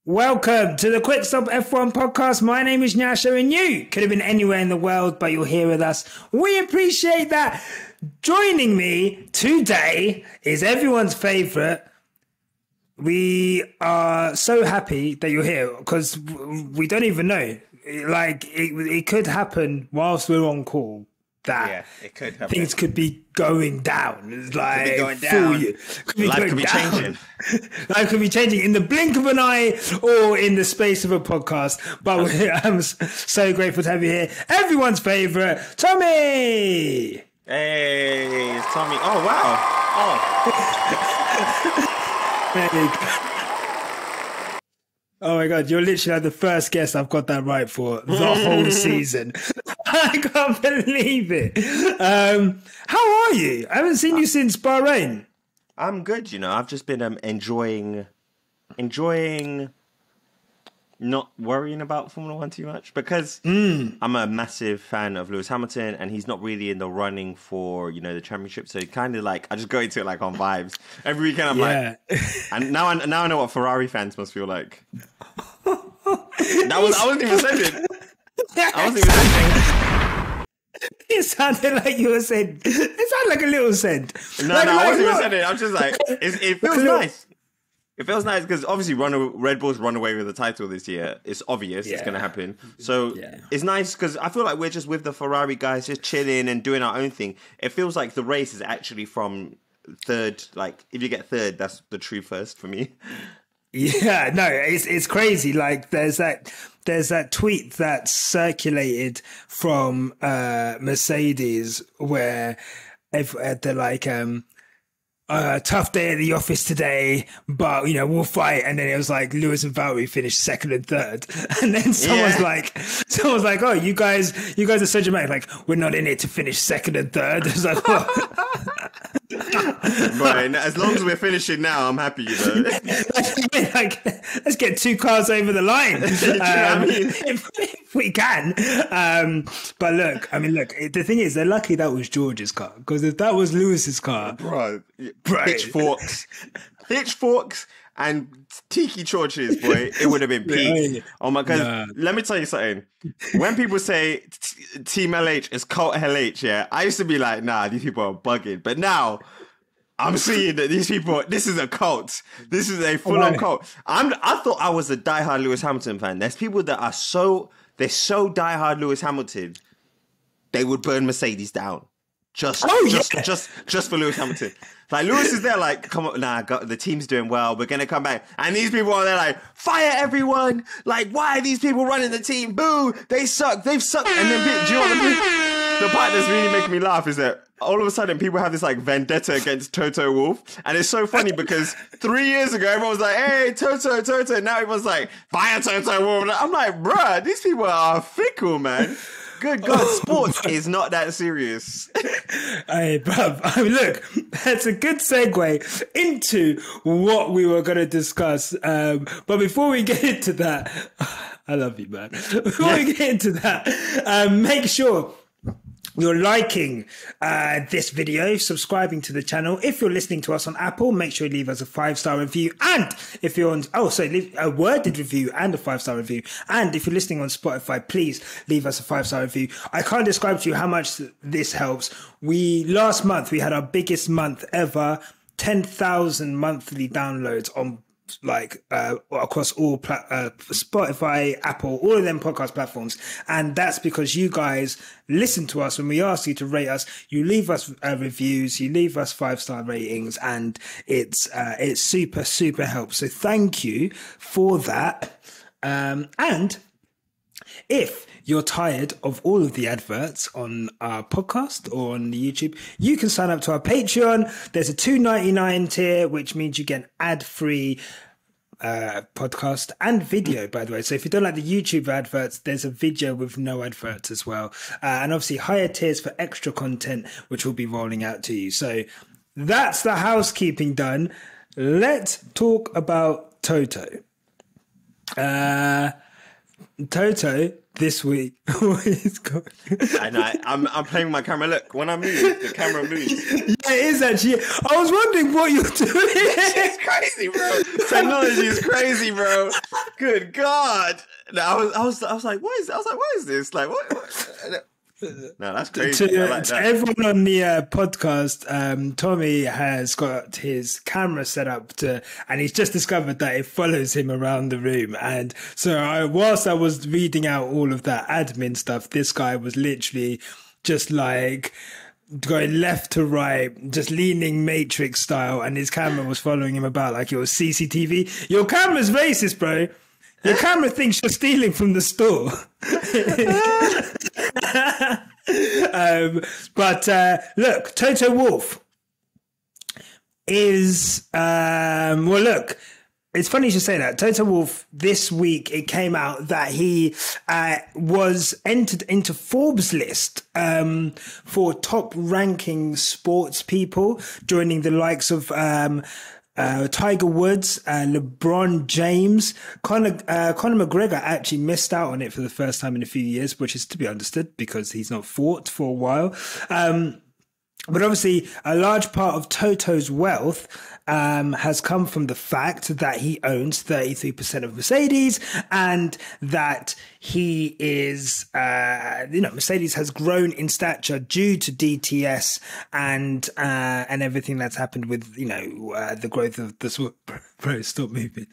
Welcome to the Quick Stop F1 podcast. My name is Nyasha and you could have been anywhere in the world, but you're here with us. We appreciate that. Joining me today is everyone's favorite. We are so happy that you're here because we don't even know. Like, it could happen whilst we're on call. That it could happen. Things could be going down. It's like could be going down. Life could be changing. Life could be changing in the blink of an eye or in the space of a podcast. But I'm so grateful to have you here. Everyone's favorite, Tommy. Hey, it's Tommy. Oh wow. Oh. Oh my God, you're literally like the first guest I've got that right for the whole season. I can't believe it. How are you? I haven't seen you since Bahrain. I'm good, I've just been enjoying not worrying about Formula One too much because I'm a massive fan of Lewis Hamilton and he's not really in the running for, the championship. So kind of like, I just go into it like on vibes. Every weekend I'm like, and now I know what Ferrari fans must feel like. I wasn't even saying it. I wasn't even saying it. It sounded like you were saying, it sounded like a little scent. No, I wasn't even saying it. I'm just like, it feels nice. It feels nice because obviously Red Bull's run away with the title this year. It's obvious it's going to happen. So it's nice because I feel like we're just with the Ferrari guys, just chilling and doing our own thing. It feels like the race is actually from third. Like if you get third, that's the true first for me. Yeah, no, it's crazy. Like there's that tweet that circulated from Mercedes where they're like, tough day at the office today, but we'll fight. And then it was like Lewis and Valtteri finished second and third, and then someone's like, oh, you guys are so dramatic. Like we're not in it to finish second and third. It's like, what? Right, as long as we're finishing now, I'm happy. Like, let's get two cars over the line if we can. But look, the thing is, they're lucky that was George's car because if that was Lewis's car, bro. Pitchforks and tiki torches, boy, it would have been peak. Oh my God. Let me tell you something. When people say Team LH is cult LH, I used to be like, nah, these people are bugging. But now I'm seeing that these people, this is a cult. This is a full-on cult. I thought I was a diehard Lewis Hamilton fan. There's people that are they're so diehard Lewis Hamilton, they would burn Mercedes down. Just for Lewis Hamilton. Like Lewis is there like, come on, the team's doing well, we're gonna come back. And these people are there like, fire everyone! Like, why are these people running the team? Boo! They suck, they've sucked. And then, do you know what the part that's really making me laugh is that all of a sudden people have this like vendetta against TOTO WOLFF. And it's so funny because 3 years ago everyone was like, hey, Toto. Now everyone's like, fire TOTO WOLFF. I'm like, bruh, these people are fickle, man. Good God, sports is not that serious. Hey, bruv, look, that's a good segue into what we were going to discuss. But before we get into that, I love you, man. Before we get into that, make sure you're liking this video, subscribing to the channel. If you're listening to us on Apple, make sure you leave us a 5-star review. And if you're on, leave a worded review and a 5-star review. And if you're listening on Spotify, please leave us a 5-star review. I can't describe to you how much this helps. Last month, we had our biggest month ever, 10,000 monthly downloads on across all Spotify, Apple, all of them podcast platforms. And that's because you guys listen to us when we ask you to rate us. You leave us reviews, you leave us 5-star ratings, and it's super, super helps. So thank you for that. And if you're tired of all of the adverts on our podcast or on the YouTube, you can sign up to our Patreon. There's a $2.99 tier, which means you get an ad-free podcast and video, by the way. So if you don't like the YouTube adverts, there's a video with no adverts as well. And obviously higher tiers for extra content, which will be rolling out to you. So that's the housekeeping done. Let's talk about Toto. Toto this week. What is going? I know. I'm playing with my camera. Look, when I move, the camera moves. Yeah, it is actually. I was wondering what you're doing. It's crazy, bro. Technology is crazy, bro. Good God. No, I was like, what is? I was like, what is this? Like, what? No, that's crazy. To everyone on the podcast, Tommy has got his camera set up and he's just discovered that it follows him around the room. And so whilst I was reading out all of that admin stuff, this guy was literally just like going left to right, just leaning Matrix style, and his camera was following him about like it was CCTV. Your camera's racist, bro. Your camera thinks you're stealing from the store. But look, Toto Wolff is well, look, it's funny you should say that. Toto Wolff, this week it came out that he was entered into Forbes list for top ranking sports people, joining the likes of Tiger Woods, LeBron James. Conor McGregor actually missed out on it for the first time in a few years, which is to be understood because he's not fought for a while. But obviously, a large part of Toto's wealth has come from the fact that he owns 33% of Mercedes, and that he is, Mercedes has grown in stature due to DTS and everything that's happened with, the growth of the bro, stop moving.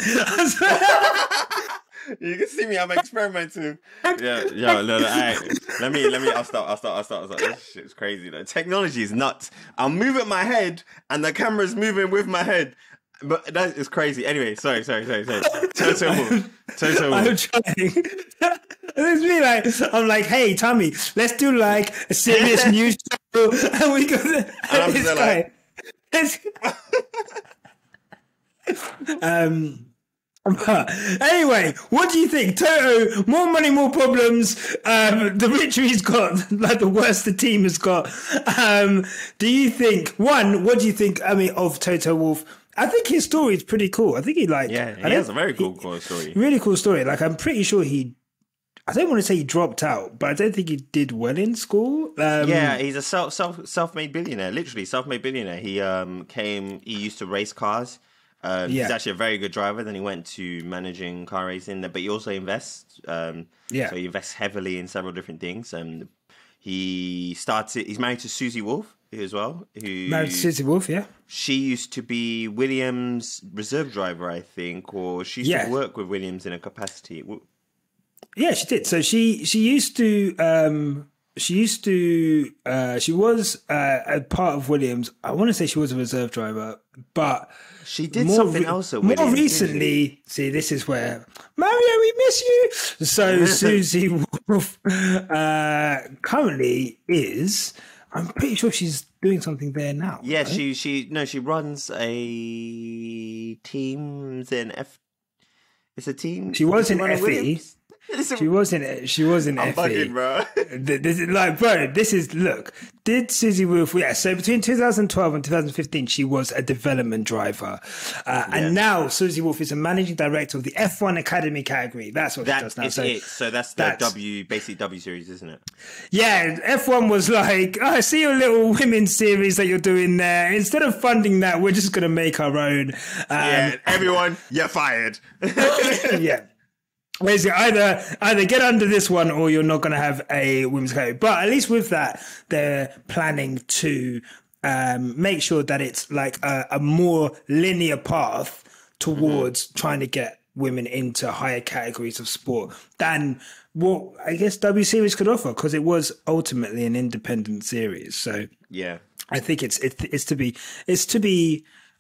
You can see me. I'm experimenting. Yeah. No. Right. Let me. I'll start. This shit's crazy. Though. Technology is nuts. I'll move at my head, and the camera's moving with my head. But that is crazy. Anyway, sorry. Toto Wolff. I'm trying. It's me. I'm like, hey, Tommy, let's do like a serious news show, and we go. And this guy. Anyway, what do you think? Toto, more money, more problems. The richer he's got, like the worse the team has got. Do you think, what do you think, of Toto Wolff? I think his story is pretty cool. I think he has a very cool story. Really cool story. Like, I'm pretty sure I don't want to say he dropped out, but I don't think he did well in school. He's a self-made billionaire, literally self-made billionaire. He used to race cars. He's actually a very good driver. Then he went to managing car racing, but he also invests. So he invests heavily in several different things. He's married to Susie Wolff as well. Married to Susie Wolff, yeah. She used to be Williams' reserve driver, I think, or she used to work with Williams in a capacity. Yeah, she did. So she was a part of Williams. I want to say she was a reserve driver, but she did something else at Williams. More recently, see, this is where Mario, we miss you. So Susie Wolff currently is. I'm pretty sure she's doing something there now. Yeah, right? she runs a teams in F. It's a team. She was in FE. She was in I'm FE. bugging, bro. This is like, bro, look, did Susie Wolff, so between 2012 and 2015, she was a development driver. And now Susie Wolff is a managing director of the F1 Academy category. That's what she does now. So that's the W series, isn't it? Yeah, F1 was like, I see your little women's series that you're doing there. Instead of funding that, we're just going to make our own. Everyone, you're fired. Yeah. Basically, either get under this one or you're not going to have a women's category. But at least with that, they're planning to make sure that it's like a more linear path towards trying to get women into higher categories of sport than what I guess W Series could offer, because it was ultimately an independent series. So yeah, I think it's to be.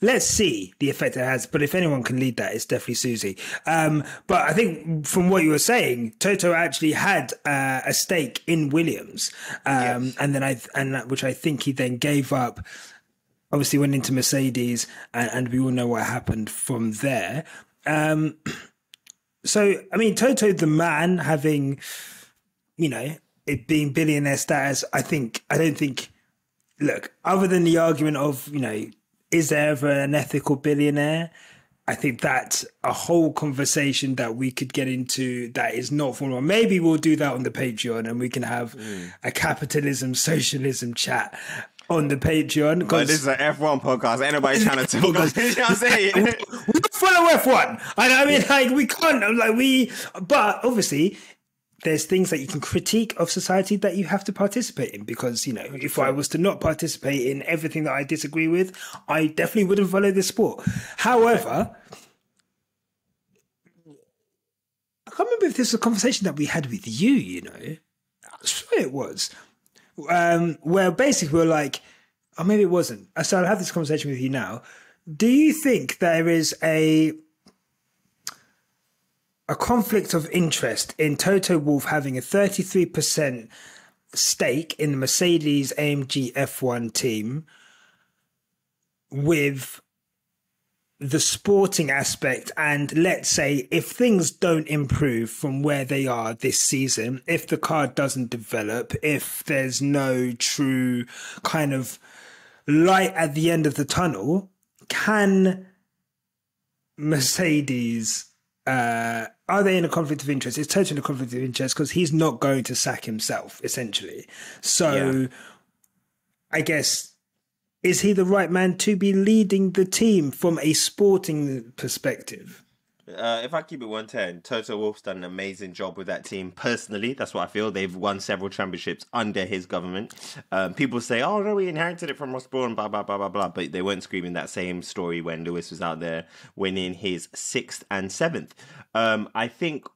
Let's see the effect it has. But if anyone can lead that, it's definitely Susie. But I think from what you were saying, Toto actually had a stake in Williams, and which I think he then gave up. Obviously, went into Mercedes, and we all know what happened from there. So, I mean, Toto, the man, having it being billionaire status, I don't think. Look, other than the argument of is there ever an ethical billionaire? I think that's a whole conversation that we could get into that is not Formula One. Maybe we'll do that on the Patreon and we can have a capitalism, socialism chat on the Patreon. But this is an F1 podcast. Ain't nobody trying to talk. You know what I'm saying? We follow F1. And I mean, like, we can't, but obviously, there's things that you can critique of society that you have to participate in, because, you know, if I was to not participate in everything that I disagree with, I definitely wouldn't follow this sport. However, I can't remember if this was a conversation that we had with you, you know. I'm sure it was. Where basically we're like, or maybe it wasn't. So I'll have this conversation with you now. Do you think there is a conflict of interest in Toto Wolff having a 33% stake in the Mercedes AMG F1 team with the sporting aspect? And let's say if things don't improve from where they are this season, if the car doesn't develop, if there's no true kind of light at the end of the tunnel, can Mercedes... are they in a conflict of interest? It's totally a conflict of interest because he's not going to sack himself, essentially. So I guess, is he the right man to be leading the team from a sporting perspective? If I keep it 110, Toto Wolff's done an amazing job with that team. Personally, that's what I feel. They've won several championships under his government. People say, oh, no, we inherited it from Ross Brawn, blah, blah, blah, blah, blah. But they weren't screaming that same story when Lewis was out there winning his 6th and 7th. I think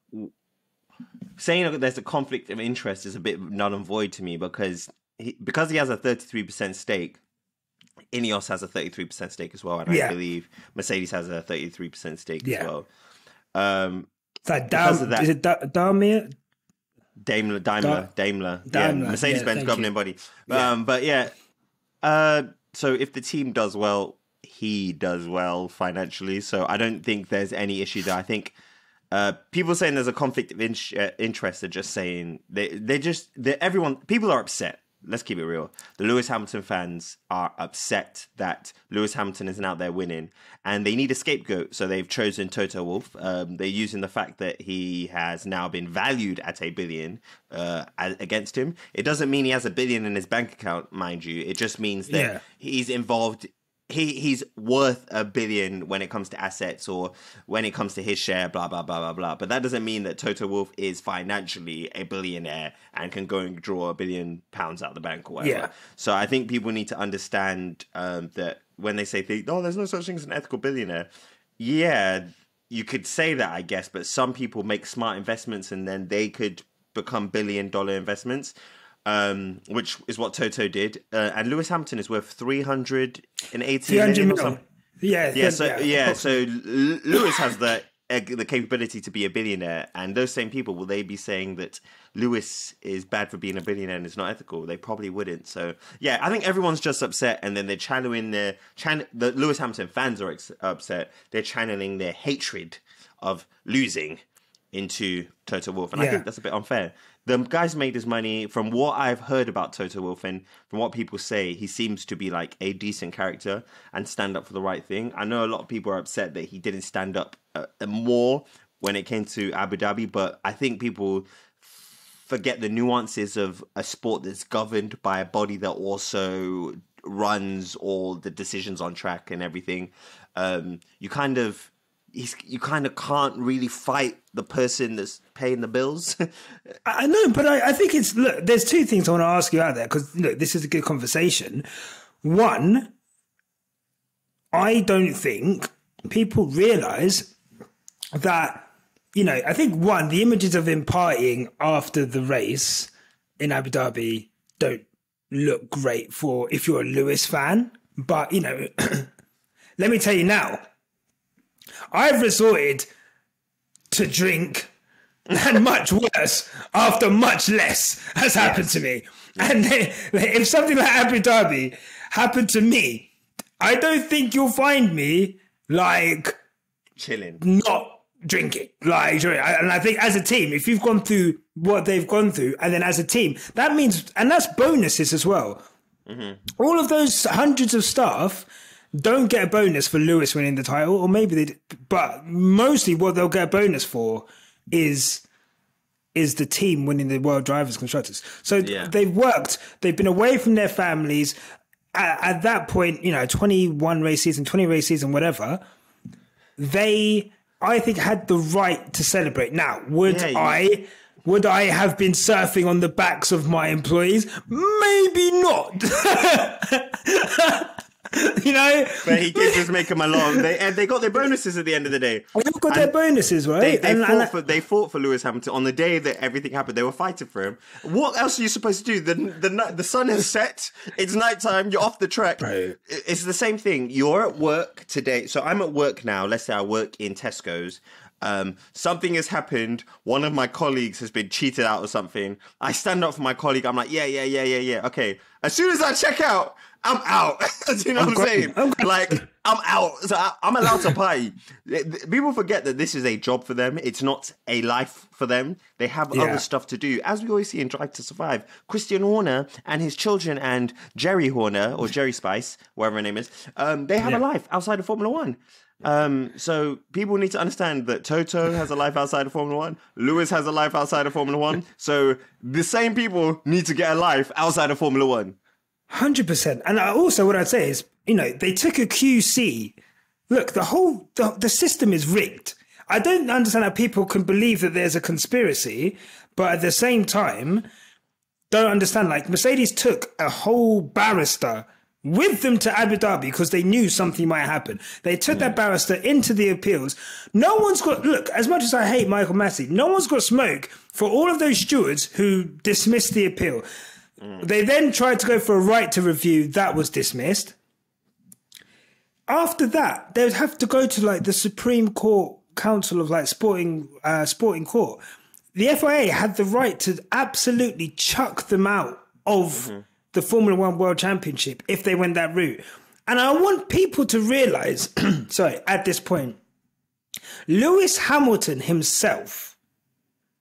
saying that there's a conflict of interest is a bit null and void to me because he has a 33% stake. Ineos has a 33% stake as well, and I believe Mercedes has a 33% stake as well. Is it Daimler? Daimler. Yeah, Mercedes-Benz governing body. But so if the team does well, he does well financially. So I don't think there's any issue there. I think people saying there's a conflict of interest are just saying people are upset. Let's keep it real. The Lewis Hamilton fans are upset that Lewis Hamilton isn't out there winning, and they need a scapegoat. So they've chosen Toto Wolff. They're using the fact that he has now been valued at $1 billion against him. It doesn't mean he has $1 billion in his bank account, mind you. It just means that he's involved. He's worth $1 billion when it comes to assets or when it comes to his share, blah, blah, blah, blah, blah. But that doesn't mean that Toto Wolff is financially a billionaire and can go and draw £1 billion out of the bank or whatever. Yeah. So I think people need to understand that when they say, oh, there's no such thing as an ethical billionaire. Yeah, you could say that, I guess, but some people make smart investments and then they could become $1 billion investments. Which is what Toto did, and Lewis Hamilton is worth 380 million or something. So Lewis has the capability to be a billionaire, and those same people, will they be saying that Lewis is bad for being a billionaire and it's not ethical? They probably wouldn't. So yeah, I think everyone's just upset, and then they're channeling the Lewis Hamilton fans are upset. They're channeling their hatred of losing into Toto Wolff, and I think that's a bit unfair. The guy's made his money. From what I've heard about Toto Wolff and from what people say, he seems to be like a decent character and stand up for the right thing. I know a lot of people are upset that he didn't stand up more when it came to Abu Dhabi, but I think people forget the nuances of a sport that's governed by a body that also runs all the decisions on track and everything. You kind of can't really fight the person that's paying the bills. I know, but I think there's two things I want to ask you out there, because look, this is a good conversation. One, I don't think people realise that, I think the images of him partying after the race in Abu Dhabi don't look great for if you're a Lewis fan. But, let me tell you now, I've resorted to drink and much worse after much less has happened to me. And if something like Abu Dhabi happened to me, I don't think you'll find me like chilling, not drinking. And I think as a team, if you've gone through what they've gone through, and then as a team, that means, and that's bonuses as well. Mm-hmm. All of those hundreds of staff, don't get a bonus for Lewis winning the title, or maybe they did, but mostly what they'll get a bonus for is the team winning the World Drivers' Constructors. So they've been away from their families at that point, 21 race season, 20 race season, whatever. They, I think, had the right to celebrate. Now, would I have been surfing on the backs of my employees? Maybe not. But he could just make them along. They got their bonuses at the end of the day. They've got their bonuses, right? They fought for Lewis Hamilton on the day that everything happened. They were fighting for him. What else are you supposed to do? The sun has set. It's nighttime. You're off the track. Right. It's the same thing. You're at work today. So I'm at work now. Let's say I work in Tesco's. Something has happened. One of my colleagues has been cheated out or something. I stand up for my colleague. I'm like, yeah. Okay. As soon as I check out, I'm out. Do you know what I'm saying? I'm out. So I'm allowed to party. People forget that this is a job for them. It's not a life for them. They have other stuff to do. As we always see in Drive to Survive, Christian Horner and his children and Jerry Horner, or Jerry Spice, whatever her name is, they have a life outside of Formula One. So people need to understand that Toto has a life outside of Formula One. Lewis has a life outside of Formula One. So the same people need to get a life outside of Formula One. 100%. And also what I'd say is, they took a QC. Look, the system is rigged. I don't understand how people can believe that there's a conspiracy, but at the same time, don't understand, like, Mercedes took a whole barrister with them to Abu Dhabi because they knew something might happen. They took that barrister into the appeals. No one's got, look, as much as I hate Michael Massey, no one's got smoke for all of those stewards who dismissed the appeal. They then tried to go for a right to review. That was dismissed. After that, they would have to go to like the Supreme Court Council of like sporting court. The FIA had the right to absolutely chuck them out of the Formula One World Championship if they went that route. And I want people to realise, at this point, Lewis Hamilton himself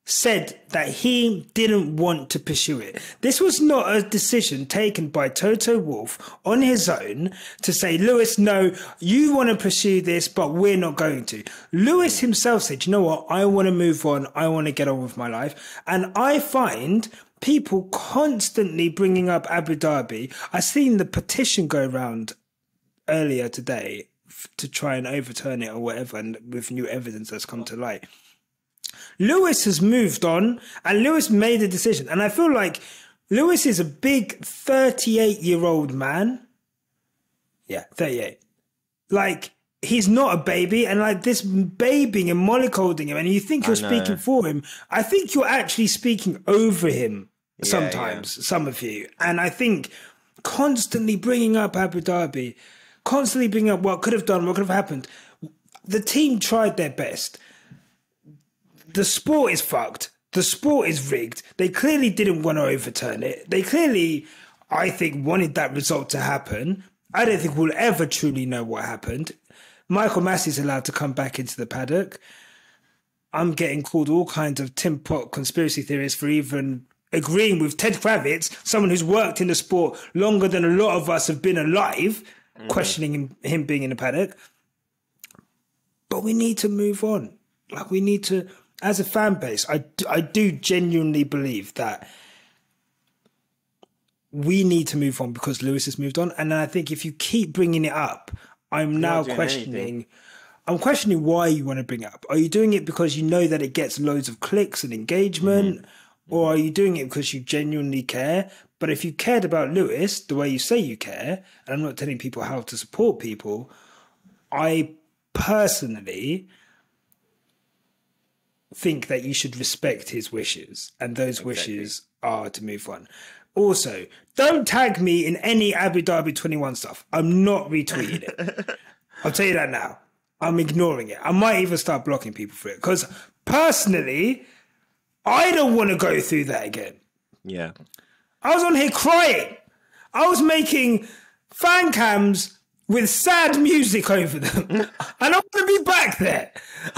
said that he didn't want to pursue it. This was not a decision taken by Toto Wolff on his own to say, Lewis, no, you want to pursue this, but we're not going to. Lewis himself said, you know what, I want to move on. I want to get on with my life. And I find people constantly bringing up Abu Dhabi. I seen the petition go around earlier today to try and overturn it or whatever, and with new evidence that's come to light. Lewis has moved on and Lewis made a decision. And I feel like Lewis is a big 38-year-old man. Yeah, 38. Like, he's not a baby. And like this babying and mollycoddling him, and you think you're speaking for him. I think you're actually speaking over him sometimes, some of you. And I think constantly bringing up Abu Dhabi, constantly bringing up what could have done, what could have happened. The team tried their best. The sport is fucked. The sport is rigged. They clearly didn't want to overturn it. They clearly, I think, wanted that result to happen. I don't think we'll ever truly know what happened. Michael Massey's allowed to come back into the paddock. I'm getting called all kinds of Tim Pot conspiracy theorists for even agreeing with Ted Kravitz, someone who's worked in the sport longer than a lot of us have been alive, questioning him being in the paddock. But we need to move on. Like, we need to... As a fan base, I do genuinely believe that we need to move on because Lewis has moved on. And I think if you keep bringing it up, I'm now questioning... I'm questioning why you want to bring it up. Are you doing it because you know that it gets loads of clicks and engagement? Or are you doing it because you genuinely care? But if you cared about Lewis the way you say you care, and I'm not telling people how to support people, I personally... think that you should respect his wishes, and those wishes are to move on. Also, don't tag me in any Abu Dhabi 21 stuff. I'm not retweeting it. I'll tell you that now. I'm ignoring it. I might even start blocking people for it because personally, I don't want to go through that again. Yeah. I was on here crying. I was making fan cams with sad music over them. And I want to be back there.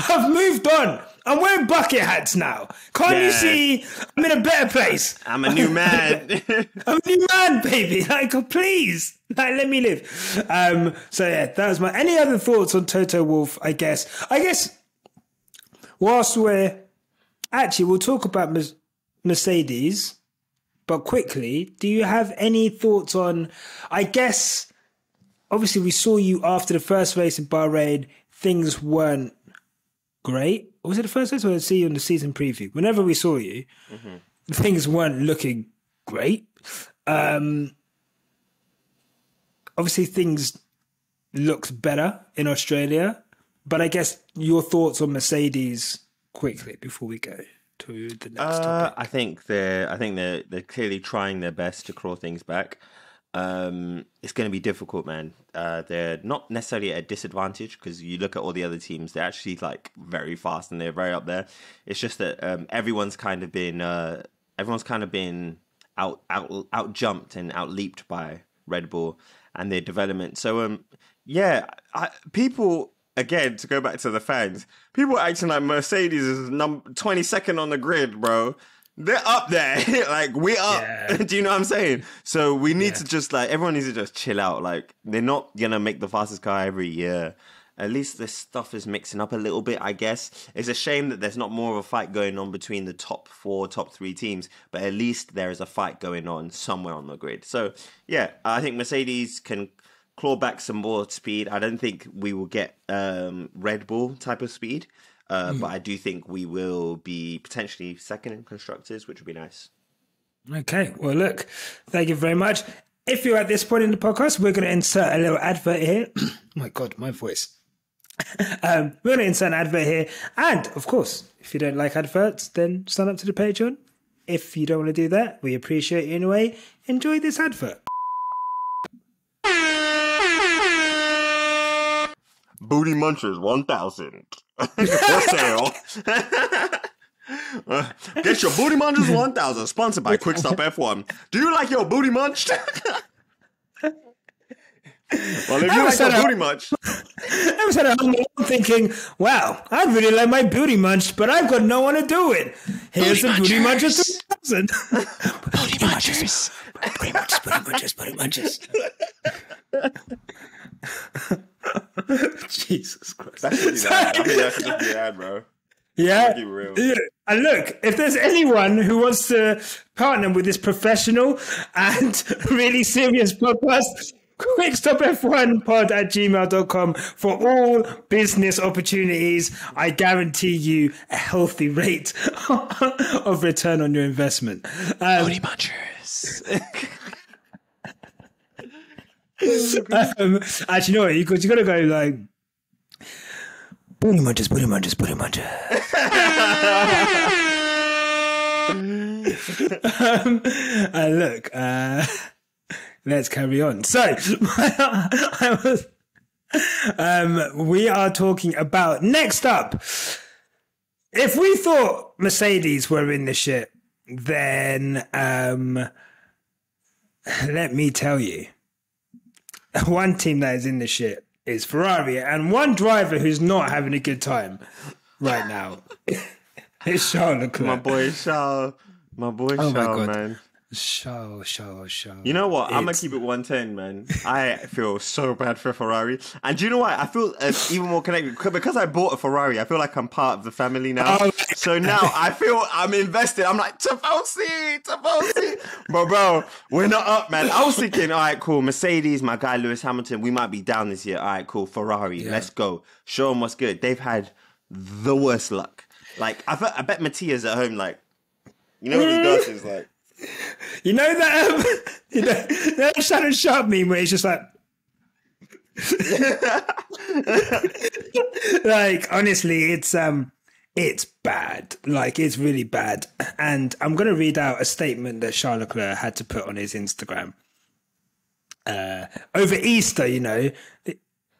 I've moved on. I'm wearing bucket hats now. Can't you see I'm in a better place? I'm a new man. I'm a new man, baby. Like, please. Like, let me live. So yeah, that was my. Any other thoughts on Toto Wolff? I guess. Whilst we'll talk about Mercedes, but quickly, do you have any thoughts on? I guess. Obviously, we saw you after the first race in Bahrain. Things weren't great. Or was it the first race, or did I see you in the season preview? Whenever we saw you, things weren't looking great. Obviously, things looked better in Australia, but I guess your thoughts on Mercedes quickly before we go to the next topic. I think they're clearly trying their best to claw things back. It's going to be difficult, man. They're not necessarily at a disadvantage because you look at all the other teams; they're actually like very fast and they're very up there. It's just that everyone's kind of been out jumped and out leaped by Red Bull and their development. So people, again, to go back to the fans, people acting like Mercedes is 22nd on the grid, bro. They're up there. Like, we're up. Yeah. Do you know what I'm saying? So we need to just, like, everyone needs to just chill out. Like, they're not going to make the fastest car every year. At least this stuff is mixing up a little bit, I guess. It's a shame that there's not more of a fight going on between the top 3 teams, but at least there is a fight going on somewhere on the grid. So, yeah, I think Mercedes can claw back some more speed. I don't think we will get Red Bull type of speed, but I do think we will be potentially second in constructors, which would be nice. Okay, well, look, thank you very much. If you're at this point in the podcast, we're going to insert a little advert here. Oh my God, my voice. We're going to insert an advert here. And, of course, if you don't like adverts, then sign up to the Patreon. If you don't want to do that, we appreciate you anyway. Enjoy this advert. Booty Munchers 1000 for sale. Get your Booty Munchers 1000, sponsored by Quickstop F1. Do you like your booty munched? Well, if you like your booty munched, I was at home thinking, wow, I'd really like my booty munched, but I've got no one to do it. Here's the Booty Munchers 2000. Booty Munchers. Booty Munchers, Booty Munchers, Booty Munchers. Jesus Christ. That should be that. I think that should just be ad, bro. Yeah. And look, if there's anyone who wants to partner with this professional and really serious podcast, quickstopf1pod@gmail.com for all business opportunities. I guarantee you a healthy rate of return on your investment. Booty Munchers. Actually, you know what? You got to go like Booty Munchers, Booty Munchers, Booty Munchers. Look, let's carry on. So, we are talking about next up. If we thought Mercedes were in the shit, then let me tell you, one team that is in the shit is Ferrari, and one driver who's not having a good time right now is Charles Leclerc. My boy Charles, man. Charles. You know what? I'm going to keep it 110, man. I feel so bad for Ferrari. And do you know what? I feel even more connected. Because I bought a Ferrari, I feel like I'm part of the family now. So now I feel I'm invested. I'm like, Tifosi. But bro, we're not up, man. I was thinking, all right, cool. Mercedes, my guy Lewis Hamilton, we might be down this year. All right, cool. Ferrari, let's go. Show them what's good. They've had the worst luck. Like, I bet Mattia's at home, like, you know what his glasses like? You know that that Shannon Sharp meme where he's just like like honestly it's bad, like it's really bad. And I'm gonna read out a statement that Charles Leclerc had to put on his Instagram over Easter, you know,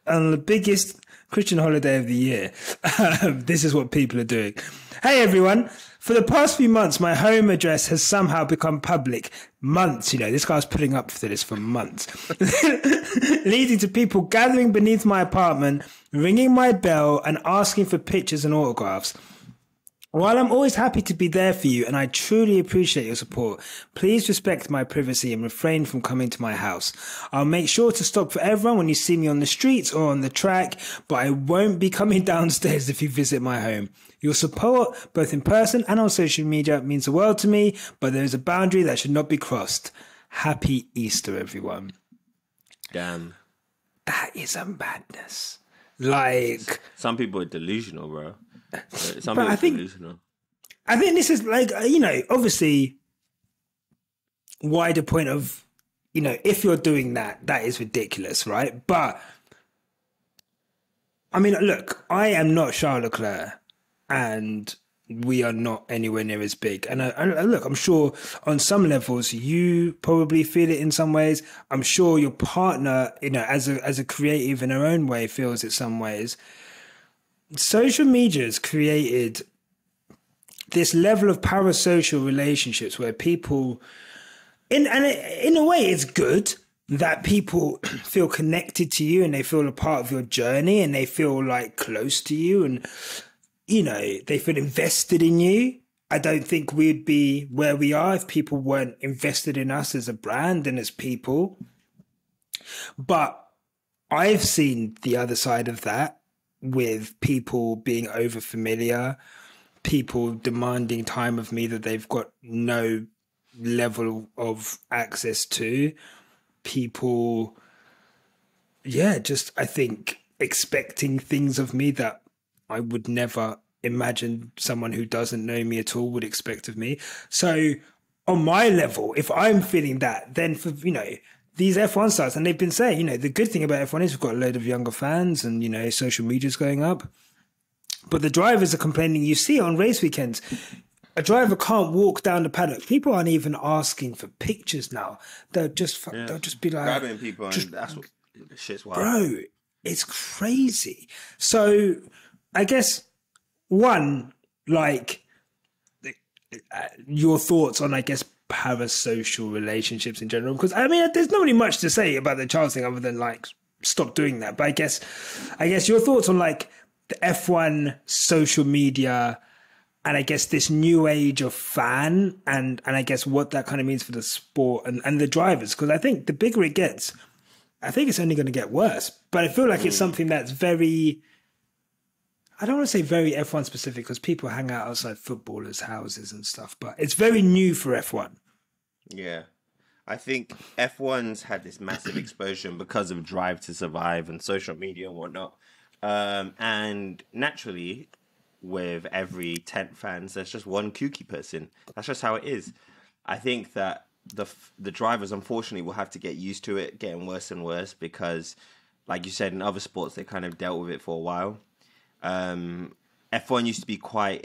on the biggest Christian holiday of the year. This is what people are doing. Hey everyone, for the past few months, my home address has somehow become public. Months, you know, this guy's putting up for this for months. Leading to people gathering beneath my apartment, ringing my bell and asking for pictures and autographs. While I'm always happy to be there for you and I truly appreciate your support, please respect my privacy and refrain from coming to my house. I'll make sure to stop for everyone when you see me on the streets or on the track, but I won't be coming downstairs if you visit my home. Your support, both in person and on social media, means the world to me, but there is a boundary that should not be crossed. Happy Easter, everyone. Damn. That is a madness. Like, some people are delusional, bro. Some but people are delusional. I think this is like, obviously, wider point of, if you're doing that, that is ridiculous, right? But I mean, look, I am not Charles Leclerc, and we are not anywhere near as big. And look, I'm sure on some levels you probably feel it in some ways. I'm sure your partner, as a creative in her own way, feels it some ways. Social media has created this level of parasocial relationships where people, in a way, it's good that people feel connected to you and they feel a part of your journey and they feel like close to you and they feel invested in you. I don't think we'd be where we are if people weren't invested in us as a brand and as people. But I've seen the other side of that with people being over familiar, people demanding time of me that they've got no level of access to, people, just, I think, expecting things of me that I would never imagine someone who doesn't know me at all would expect of me. So on my level, if I'm feeling that, then for, these F1 stars, and they've been saying, the good thing about F1 is we've got a load of younger fans and, social media's going up. But the drivers are complaining. You see on race weekends, a driver can't walk down the paddock. People aren't even asking for pictures now. They'll just be like grabbing people, and that's what shit's wild. Bro, it's crazy. So I guess one, like, your thoughts on, I guess, parasocial relationships in general, because I mean, there's not really much to say about the Charles thing other than like stop doing that. But I guess your thoughts on like the F1 social media and I guess this new age of fan and I guess what that kind of means for the sport and the drivers, because I think the bigger it gets, I think it's only going to get worse. But I feel like it's something that's very, I don't want to say very F1 specific because people hang out outside footballers' houses and stuff, but it's very new for F1. Yeah. I think F1's had this massive explosion because of Drive to Survive and social media and whatnot. And naturally, with every 10 fans, there's just one kooky person. That's just how it is. I think that the drivers, unfortunately, will have to get used to it getting worse and worse because, like you said, in other sports, they kind of dealt with it for a while. F1 used to be quite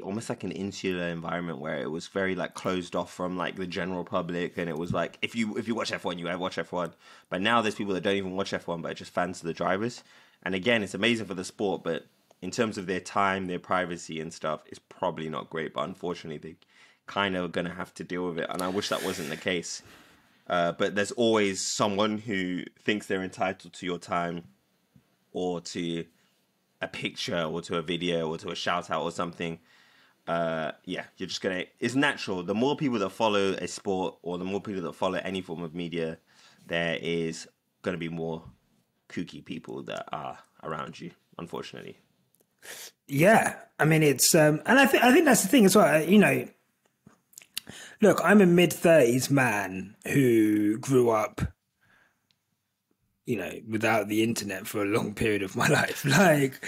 almost like an insular environment where it was very like closed off from like the general public, and it was like if you watch F1, you watch F1. But now there's people that don't even watch F1 but are just fans of the drivers. And again, it's amazing for the sport, but in terms of their time, their privacy and stuff, it's probably not great. But unfortunately, they kind of gonna have to deal with it, and I wish that wasn't the case. But there's always someone who thinks they're entitled to your time or to a picture or to a video or to a shout out or something. You're just gonna, it's natural. The more people that follow a sport or the more people that follow any form of media, there is gonna be more kooky people that are around you, unfortunately. Yeah, I mean it's and I think that's the thing as well. Look, I'm a mid-30s man who grew up, without the internet for a long period of my life. Like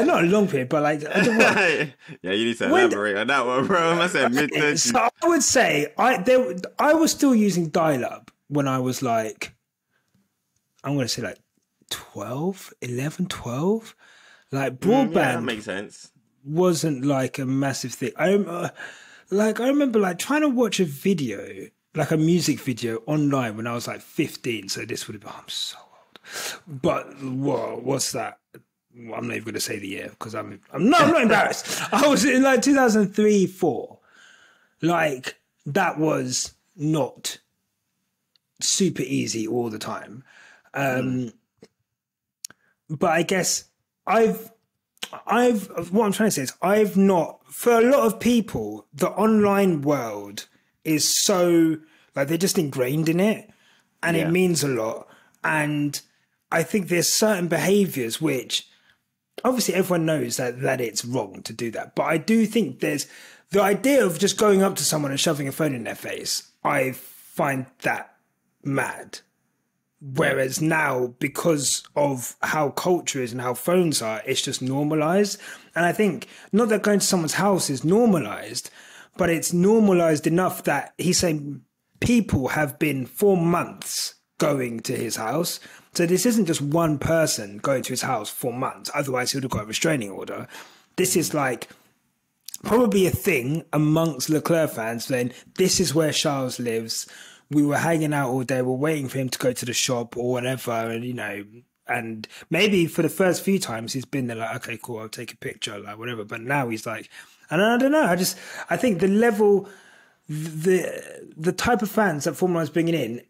not a long period, but like. Yeah, you need to elaborate on that one, bro. I said mid-30s. So I would say I was still using dial-up when I was like, I'm going to say like 12. Like broadband. Yeah, that makes sense. Wasn't like a massive thing. I remember like trying to watch a video, like a music video online when I was like 15. So this would have been, I'm so old. But what's that? Well, I'm not even going to say the year because I'm not embarrassed. I was in like 2003, 4. Like that was not super easy all the time. But I guess I've what I'm trying to say is I've not, for a lot of people, the online world is so, like, they're just ingrained in it and it means a lot. And I think there's certain behaviors which obviously everyone knows that it's wrong to do that. But I do think there's the idea of just going up to someone and shoving a phone in their face. I find that mad. Whereas now, because of how culture is and how phones are, it's just normalized. And I think not that going to someone's house is normalized, but it's normalized enough that he's saying people have been for months going to his house. So this isn't just one person going to his house for months. Otherwise, he would have got a restraining order. This is like probably a thing amongst Leclerc fans saying, this is where Charles lives. We were hanging out all day. We're waiting for him to go to the shop or whatever. And, you know, and maybe for the first few times he's been there like, okay, cool, I'll take a picture, like whatever. But now he's like, and I don't know. I think the level, the type of fans that Formula 1's bringing in,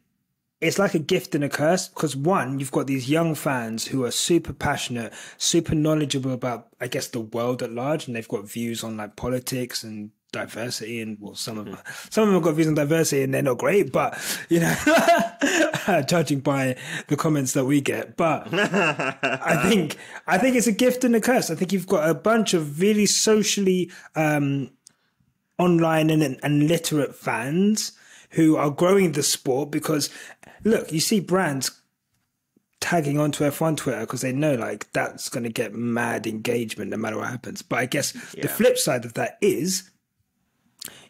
it's like a gift and a curse because one, you've got these young fans who are super passionate, super knowledgeable about, I guess, the world at large. And they've got views on like politics and diversity, and well, some of them have got views on diversity and they're not great, but you know, judging by the comments that we get. But I think it's a gift and a curse. I think you've got a bunch of really socially online and literate fans who are growing the sport because look, you see brands tagging onto F1 Twitter because they know like that's going to get mad engagement no matter what happens. But I guess the flip side of that is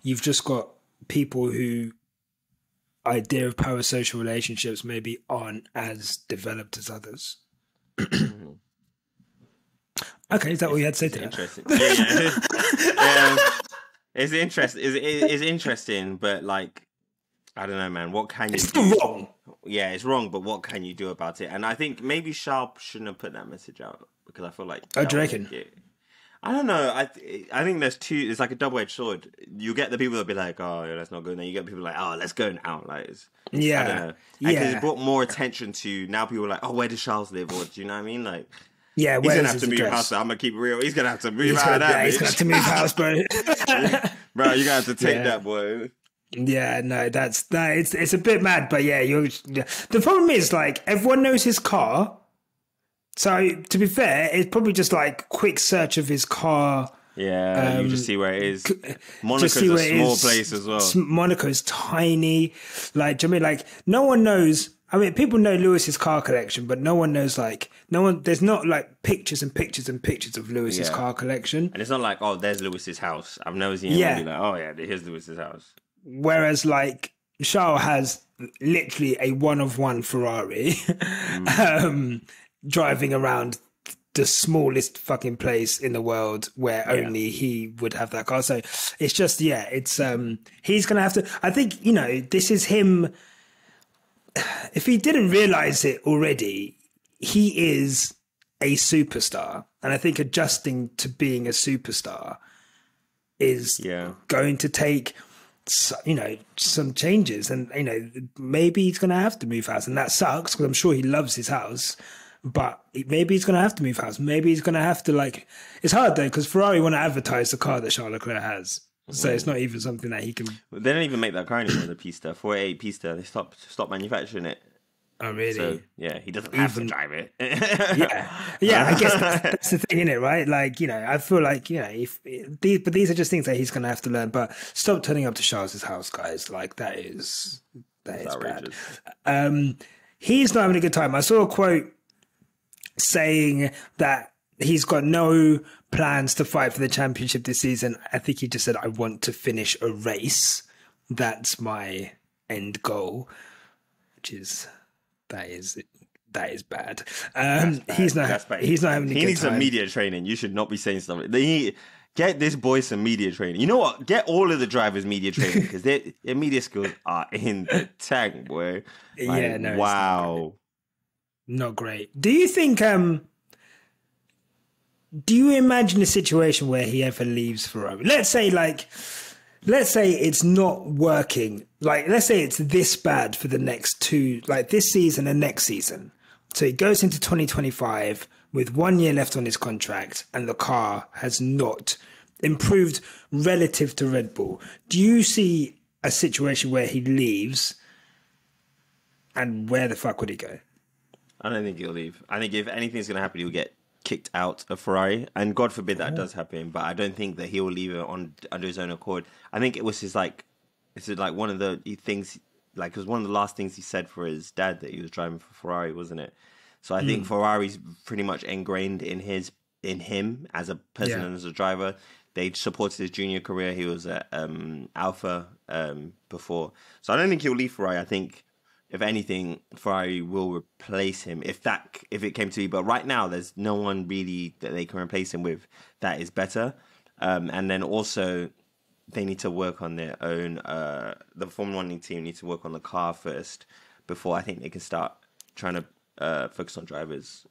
you've just got people who idea of parasocial relationships maybe aren't as developed as others. Okay, is that what you had to say to that? Interesting. It's interesting. It's interesting, but like, I don't know, man. What can you do? It's wrong. Yeah, it's wrong, but what can you do about it? And I think maybe Sharp shouldn't have put that message out because I feel like... Oh, do you reckon? I don't know. I think there's two. It's like a double-edged sword. You get the people that be like, "Oh, yeah, that's not good." And then you get people like, "Oh, let's go now." Like, I don't know. Because it brought more attention to now. People are like, "Oh, where does Charles live?" Or do you know what I mean? Like, yeah, he's gonna have to move house. I'm gonna keep it real. He's gonna have to move out of that. He's gonna have to move house, bro. Bro, you gotta have to take that, boy. Yeah, no, it's a bit mad, but yeah, the problem is like everyone knows his car. So to be fair, it's probably just like quick search of his car. Yeah, you just see where it is. Monaco's a small place as well. Monaco's tiny. Like, do you know what I mean? Like, no one knows. I mean, people know Lewis's car collection, but no one knows. Like, there's not like pictures and pictures and pictures of Lewis's car collection. And it's not like, oh, there's Lewis's house. I've never seen him be like, oh yeah, here's Lewis's house. Whereas like Charles has literally a one-of-one Ferrari. Driving around the smallest fucking place in the world where only he would have that car. So it's just, it's, he's going to have to, I think, you know, this is him. If he didn't realize it already, he is a superstar. And I think adjusting to being a superstar is going to take, you know, some changes. And, you know, maybe he's going to have to move house. And that sucks because I'm sure he loves his house. But maybe he's going to have to move house. Maybe he's going to have to, like... It's hard, though, because Ferrari want to advertise the car that Charles Leclerc has. So it's not even something that he can... They don't even make that car anymore, the Pista. 488 Pista. They stopped manufacturing it. Oh, really? So, yeah, he doesn't have to drive it. Yeah, I guess that's the thing, innit, right? Like, you know, I feel like, you know, but these are just things that he's going to have to learn. But stop turning up to Charles's house, guys. Like, that is bad. He's not having a good time. I saw a quote saying that he's got no plans to fight for the championship this season. I think he just said, I want to finish a race. That's my end goal, which is, that is bad. He's not having a good time. He needs some media training. You should not be saying stuff. Get this boy some media training. You know what? Get all of the drivers media training because their media skills are in the tank, boy. Like, wow. Not great. Do you think, do you imagine a situation where he ever leaves Ferrari? Let's say it's not working. Like, let's say it's this bad for the next two, like this season and next season. So he goes into 2025, with 1 year left on his contract and the car has not improved relative to Red Bull. Do you see a situation where he leaves, and where the fuck would he go? I don't think he'll leave. I think if anything's going to happen, he'll get kicked out of Ferrari, and God forbid that does happen. But I don't think that he'll leave it under his own accord. I think it was his it's like one of the things, like it was one of the last things he said for his dad that he was driving for Ferrari, wasn't it? So I think Ferrari's pretty much ingrained in him as a person and as a driver. They supported his junior career. He was at Alpha before, so I don't think he'll leave Ferrari. I think, if anything, Ferrari will replace him if it came to be. But right now, there's no one really that they can replace him with that is better. And then also, they need to work on their own. The Formula 1 team needs to work on the car first before I think they can start trying to focus on drivers.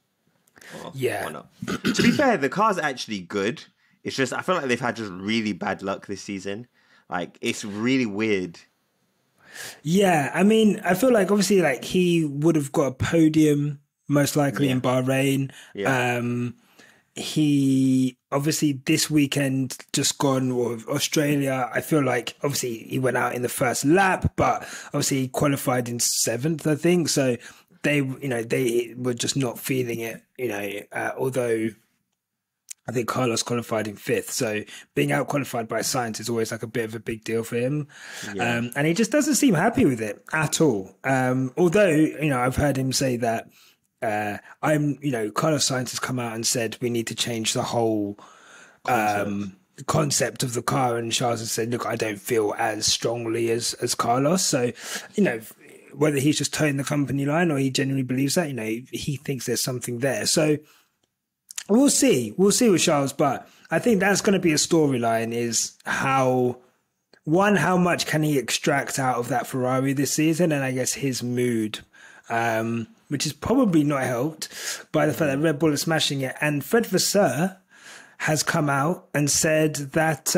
Why not? To be fair, the car's actually good. It's just I feel like they've had just really bad luck this season. Like, it's really weird. Yeah, I mean, I feel like obviously, like, he would have got a podium most likely in Bahrain. Yeah. He obviously this weekend just gone, or Australia. I feel like obviously he went out in the first lap, but obviously he qualified in 7th, I think. So they were just not feeling it. Although I think Carlos qualified in 5th. So being out qualified by Sainz is always like a bit of a big deal for him. Yeah. And he just doesn't seem happy with it at all. Although, I've heard him say that Carlos Sainz has come out and said we need to change the whole concept of the car. And Charles has said, look, I don't feel as strongly as Carlos. So, whether he's just towing the company line or he genuinely believes that, he thinks there's something there. So, we'll see with Charles, but I think that's going to be a storyline, is how much can he extract out of that Ferrari this season, and I guess his mood, which is probably not helped by the fact that Red Bull is smashing it. And Fred Vasseur has come out and said that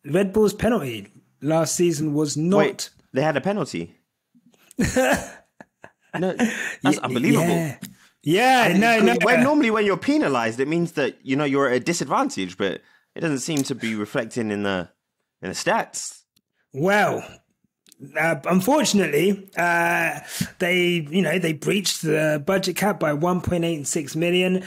Red Bull's penalty last season was not... Wait, they had a penalty? No, that's unbelievable. Yeah, no. Normally when you're penalised, it means that you're at a disadvantage, but it doesn't seem to be reflecting in the stats. Well, unfortunately, they breached the budget cap by 1.86 million,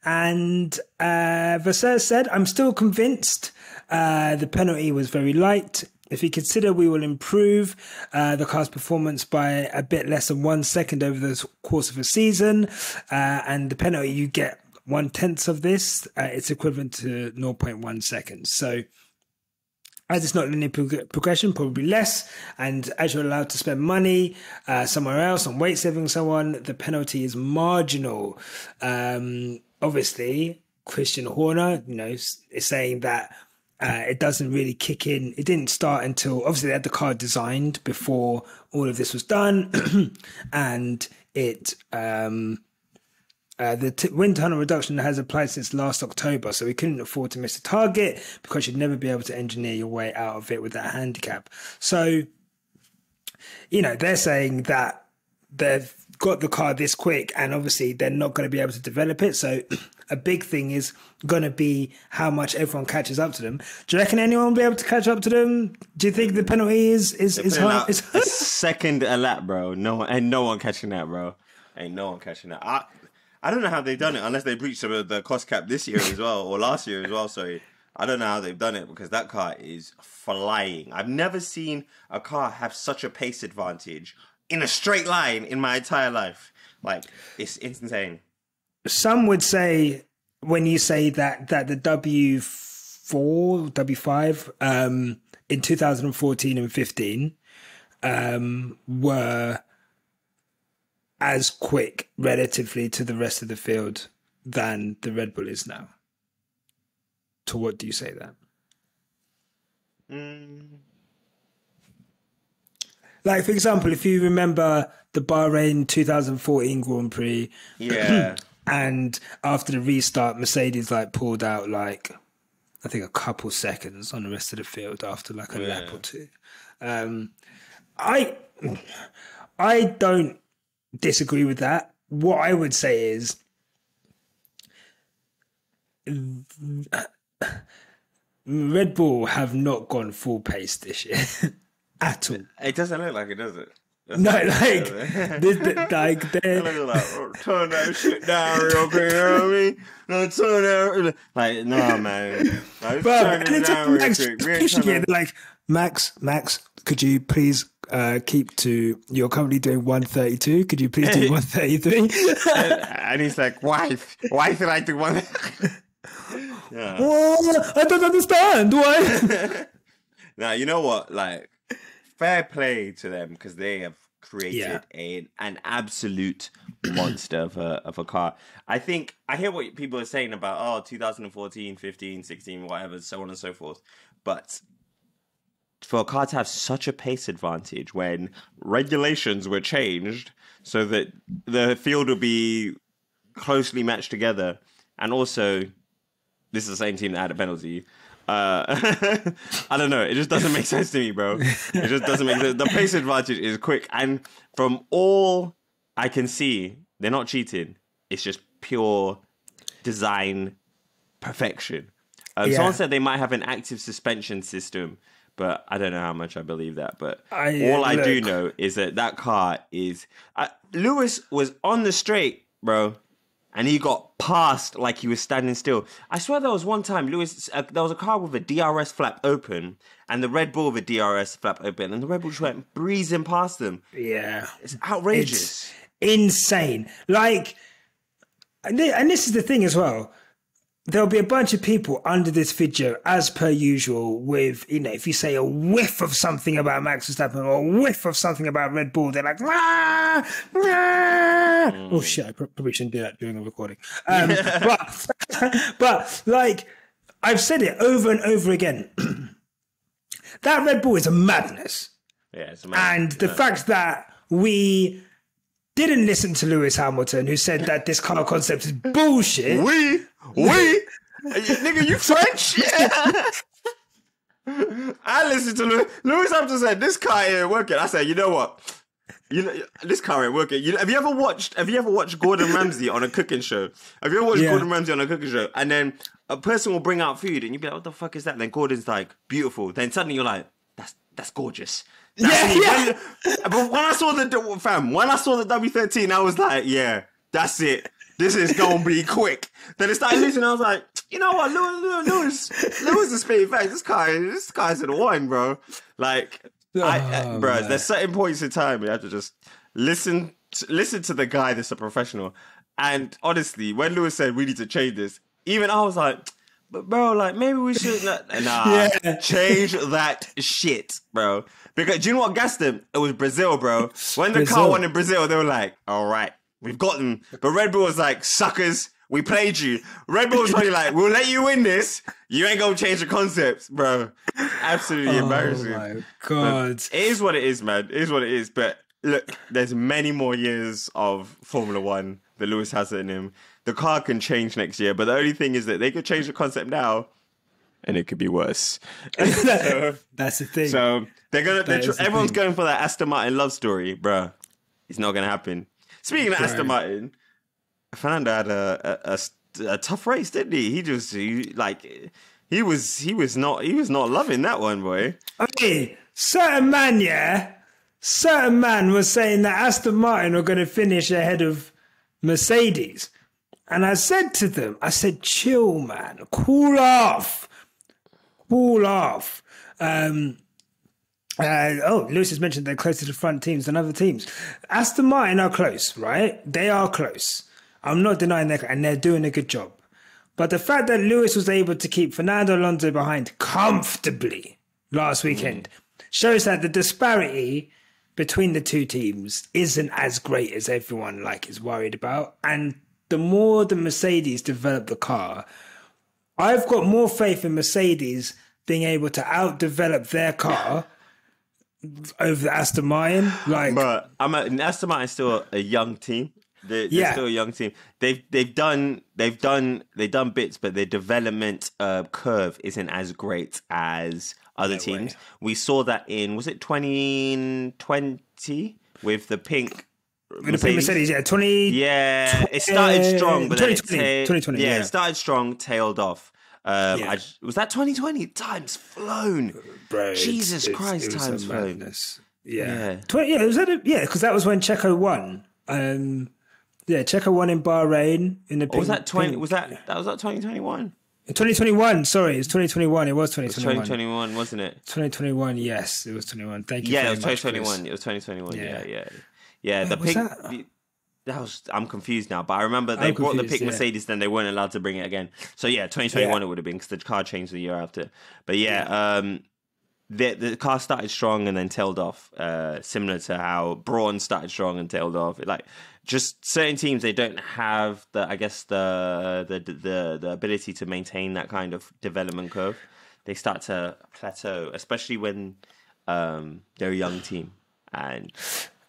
and Vasseur said, "I'm still convinced the penalty was very light. If you consider we will improve the car's performance by a bit less than 1 second over the course of a season, and the penalty you get 1/10 of this, it's equivalent to 0.1 seconds. So as it's not linear progression, probably less. And as you're allowed to spend money somewhere else on weight saving and so on, the penalty is marginal." Obviously, Christian Horner, is saying that it doesn't really kick in. It didn't start until obviously they had the car designed before all of this was done, and it the wind tunnel reduction has applied since last October, so we couldn't afford to miss the target because you'd never be able to engineer your way out of it with that handicap. So, they're saying that they've got the car this quick, and obviously they're not going to be able to develop it. So a big thing is going to be how much everyone catches up to them. Do you reckon anyone will be able to catch up to them? Do you think the penalty is hard? A second a lap, bro. No one catching that, bro. Ain't no one catching that. I don't know how they've done it, unless they breached the cost cap this year as well, or last year as well. Sorry, I don't know how they've done it, because that car is flying. I've never seen a car have such a pace advantage in a straight line in my entire life. Like, it's insane. Some would say, when you say that the W5 in 2014 and 15 were as quick relatively to the rest of the field than the Red Bull is now. To what do you say that? Like, for example, if you remember the Bahrain 2014 Grand Prix, yeah, and after the restart, Mercedes pulled out I think a couple seconds on the rest of the field after a lap or two. I don't disagree with that, what I would say is Red Bull have not gone full pace this year at all. It doesn't look like it, does it? No, like, they're like, turn that shit down real quick, you know what I mean? No, turn that, like, no, man. Like, but turn it down real Max quick. pushing it, like, Max, could you please keep to, you're currently doing 132, could you please do 133? And he's like, why did I do one? Yeah. Oh, I don't understand, why? Now, you know what, like, fair play to them because they have created an absolute monster of a car. I think I hear what people are saying about 2014, 15, 16, whatever, so on and so forth. But for a car to have such a pace advantage when regulations were changed so that the field would be closely matched together, and also this is the same team that had a penalty. I don't know. It just doesn't make sense to me, bro. It just doesn't make sense. The pace advantage is quick. And from all I can see, they're not cheating. It's just pure design perfection. Someone said they might have an active suspension system, but I don't know how much I believe that. But all I do know is that car is... Lewis was on the straight, bro. And he got passed like he was standing still. I swear there was one time, Lewis, there was a car with a DRS flap open and the Red Bull with a DRS flap open, and the Red Bull just went breezing past them. Yeah. It's outrageous. It's insane. Like, and this is the thing as well. There'll be a bunch of people under this video, as per usual, with, you know, if you say a whiff of something about Max Verstappen or a whiff of something about Red Bull, they're like, rah, rah. Oh shit, I probably shouldn't do that during a recording. But like, I've said it over and over again. That Red Bull is a madness. Yeah, it's a madness. And the fact that we didn't listen to Lewis Hamilton, who said that this car concept is bullshit. Nigga, you French? Yeah. I listened to Lewis Hamilton said this car ain't working. I said, you know what? This car ain't working. Have you ever watched Gordon Ramsay on a cooking show? Have you ever watched Gordon Ramsay on a cooking show? And then a person will bring out food, and you'll be like, "What the fuck is that?" And then Gordon's like, "Beautiful." Then suddenly you're like, "That's gorgeous." But when I saw the W13, I was like, "Yeah, that's it. This is gonna be quick." Then it started losing. I was like, "You know what, Lewis is spitting facts. This guy's in the one, bro." Like, bro, there's certain points in time you have to just listen to the guy that's a professional. And honestly, when Lewis said we need to change this, even I was like, "But bro, like maybe we should change that shit, bro." Because do you know what gassed them? It was Brazil, bro. When the car won in Brazil, they were like, "All right, we've got them." But Red Bull was like, "Suckers, we played you." Red Bull was probably like, "We'll let you win this. You ain't gonna change the concept, bro." Absolutely embarrassing. Oh my God. But it is what it is, man. It is what it is. But look, there's many more years of Formula One that Lewis has in him. The car can change next year, but the only thing is that they could change the concept now, and it could be worse. So, that's the thing. So everyone's going for that Aston Martin love story, bro. It's not gonna happen. Speaking of Aston Martin, Fernando had a tough race, didn't he? He was not loving that one, boy. Okay, certain man was saying that Aston Martin were going to finish ahead of Mercedes. And I said to them, chill, man, cool off. Lewis has mentioned they're closer to front teams than other teams. Aston Martin are close, right? They are close. I'm not denying that, and they're doing a good job. But the fact that Lewis was able to keep Fernando Alonso behind comfortably last weekend shows that the disparity between the two teams isn't as great as everyone is worried about. And the more the Mercedes develop the car, I've got more faith in Mercedes being able to outdevelop their car over Aston Martin. But Aston Martin's still a young team. They're still a young team. They've done bits, but their development curve isn't as great as other teams. We saw that in, was it 2020 with the pink Mercedes. Yeah, 20. Yeah, it started strong, but then 2020. Yeah, it started strong, tailed off. Yeah. Was that 2020? Time's flown, Bro. Jesus Christ, it was time's flown. madness. Yeah. Yeah. Because that was when Checo won. Checo won in Bahrain in the. Or was that 20? Was that 2021? 2021. Sorry, it's 2021. It was 2021. It was 2021, wasn't it? 2021. Yes, it was 21. Thank you. Yeah, it was 2021. It was 2021. Yeah. The pick. I'm confused now, but I remember they brought the pick Mercedes, then they weren't allowed to bring it again. So 2021 it would have been because the car changed the year after. But the car started strong and then tailed off, similar to how Brawn started strong and tailed off. Like just certain teams, they don't have the ability to maintain that kind of development curve. They start to plateau, especially when they're a young team. And so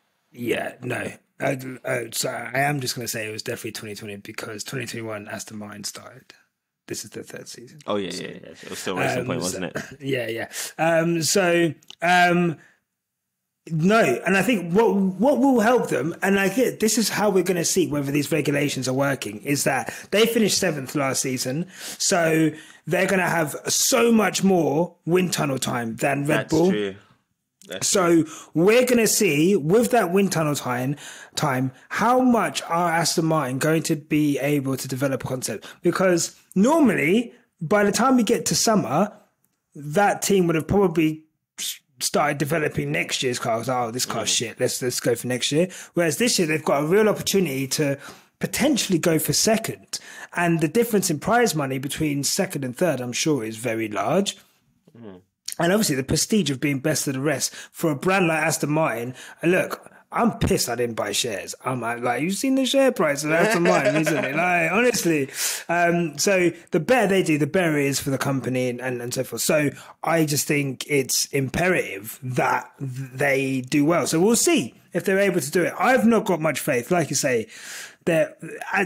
I am just going to say it was definitely 2020 because 2021 Aston Martin started. This is the third season. Oh yeah. So it was still Racing Point, wasn't it? Yeah. No, and I think what will help them, and I get this is how we're going to see whether these regulations are working, is that they finished 7th last season, so they're going to have so much more wind tunnel time than Red Bull. True. So we're going to see with that wind tunnel time, how much are Aston Martin going to be able to develop a concept? Because normally, by the time we get to summer, that team would have probably started developing next year's cars. Oh, this car's shit. Let's go for next year. Whereas this year, they've got a real opportunity to potentially go for second. And the difference in prize money between second and third, I'm sure, is very large. And obviously the prestige of being best of the rest for a brand like Aston Martin. And look, I'm pissed I didn't buy shares. I'm like, you've seen the share price of Aston Martin, isn't it? Like, honestly. So the better they do, the better it is for the company and so forth. So I just think it's imperative that they do well. So we'll see if they're able to do it. I've not got much faith. Like you say, they're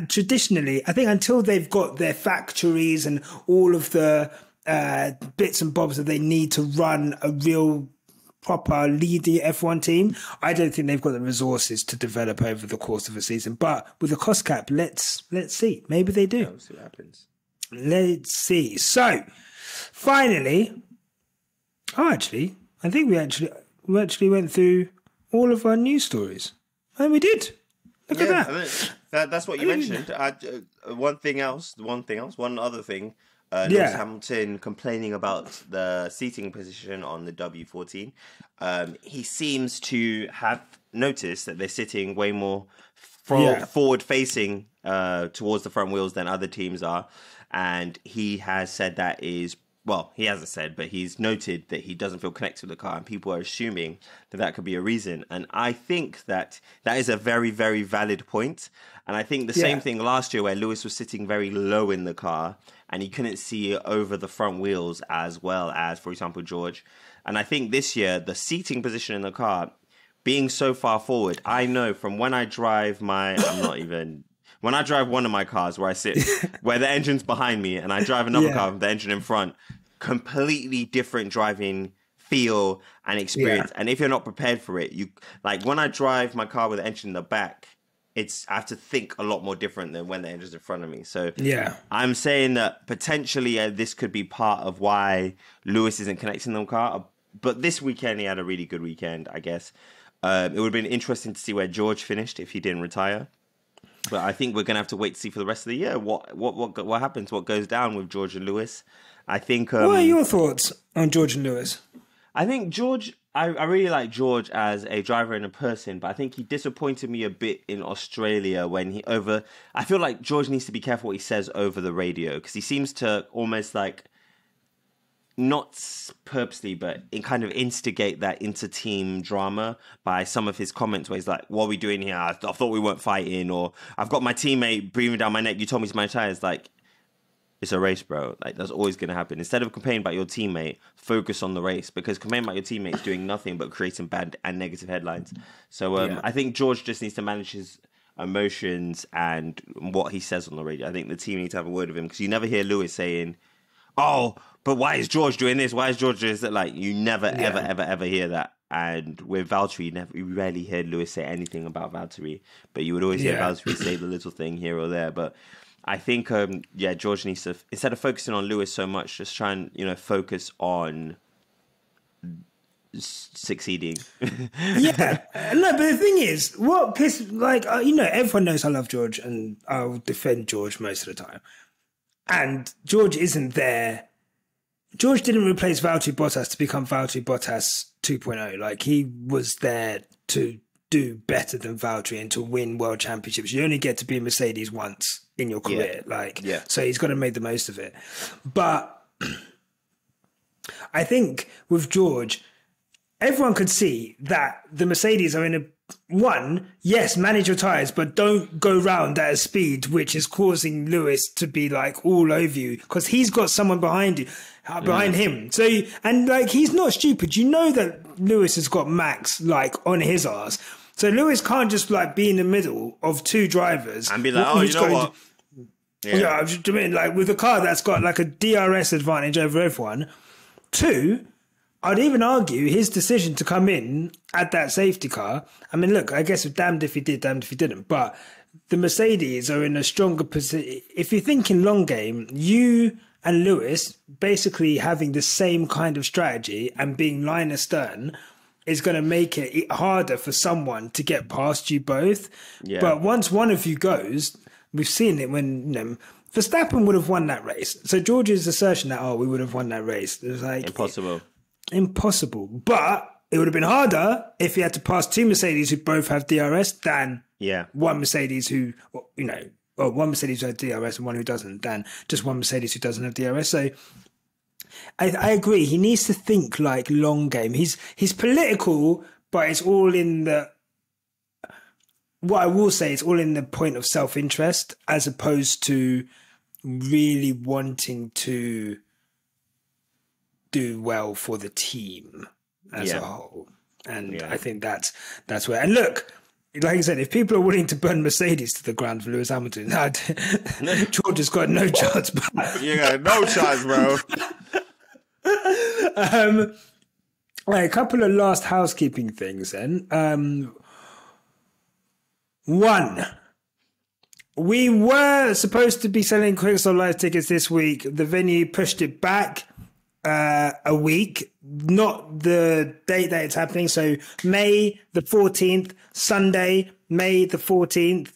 traditionally, I think until they've got their factories and all of the bits and bobs that they need to run a real proper leading F1 team, I don't think they've got the resources to develop over the course of a season. But with the cost cap, let's see. Maybe they do. We'll see what happens. Let's see. So finally, I think we actually went through all of our news stories, and we did. Look at that. I mean, that's what you mentioned. One other thing. Lewis Hamilton complaining about the seating position on the W14. He seems to have noticed that they're sitting way more forward-facing towards the front wheels than other teams are. And he has said that is... Well, he hasn't said, but he's noted that he doesn't feel connected to the car, and people are assuming that could be a reason. And I think that is a very, very valid point. And I think the same thing last year where Lewis was sitting very low in the car and he couldn't see over the front wheels as well as, for example, George. And I think this year, the seating position in the car being so far forward, I know from when I drive when I drive one of my cars where I sit, where the engine's behind me, and I drive another car with the engine in front, completely different driving feel and experience. And if you're not prepared for it, when I drive my car with the engine in the back, I have to think a lot more different than when the engine's in front of me. So I'm saying that potentially this could be part of why Lewis isn't connecting the car. But this weekend, he had a really good weekend, I guess. It would have been interesting to see where George finished if he didn't retire. But I think we're going to have to wait to see for the rest of the year what happens, what goes down with George and Lewis. I think... what are your thoughts on George and Lewis? I think George... I really like George as a driver and a person, but I think he disappointed me a bit in Australia when I feel like George needs to be careful what he says over the radio, because he seems to almost like... not purposely, but in kind of instigate that inter-team drama by some of his comments where he's like, what are we doing here? I thought we weren't fighting, or I've got my teammate breathing down my neck. You told me to my tires. Like, it's a race, bro. Like, that's always going to happen. Instead of complaining about your teammate, focus on the race, because complaining about your teammate is doing nothing but creating bad and negative headlines. So I think George just needs to manage his emotions and what he says on the radio. I think the team needs to have a word with him, because you never hear Lewis saying, oh, but why is George doing this? Why is George doing that? Like, you never, ever hear that. And with Valtteri, you rarely hear Lewis say anything about Valtteri, but you would always hear Valtteri say the little thing here or there. But I think, George needs to, instead of focusing on Lewis so much, just try and, focus on succeeding. Yeah. No, but the thing is, what pisses, everyone knows I love George and I'll defend George most of the time. And George isn't there. George didn't replace Valtteri Bottas to become Valtteri Bottas 2.0. Like, he was there to do better than Valtteri and to win world championships. You only get to be a Mercedes once in your career. So he's got to make the most of it. But I think with George, everyone could see that the Mercedes are in a manage your tyres, but don't go round at a speed which is causing Lewis to be like all over you, because he's got someone behind him. So, and like, he's not stupid. You know that Lewis has got Max like on his arse. So Lewis can't just like be in the middle of two drivers and be like, oh, you know what? Yeah, I mean, like with a car that's got like a DRS advantage over everyone. Two, I'd even argue his decision to come in at that safety car. I mean, look, I guess damned if he did, damned if he didn't. But the Mercedes are in a stronger position. If you're thinking long game, you and Lewis basically having the same kind of strategy and being line astern is going to make it harder for someone to get past you both. Yeah. But once one of you goes, we've seen it when Verstappen would have won that race. So George's assertion that, we would have won that race, it was like impossible. But it would have been harder if he had to pass two Mercedes who both have DRS than one Mercedes who, one Mercedes who has DRS and one who doesn't, than just one Mercedes who doesn't have DRS. So I agree. He needs to think like long game. He's political, but it's all in the, what I will say, it's all in the point of self-interest as opposed to really wanting to do well for the team as a whole. And I think that's where, and look, like I said, if people are willing to burn Mercedes to the ground for Lewis Hamilton, George has got no chance. You got no chance, bro. A couple of last housekeeping things then. One, we were supposed to be selling Quickstop Live tickets this week. The venue pushed it back a week, not the date that it's happening. So May the 14th, Sunday, May the 14th,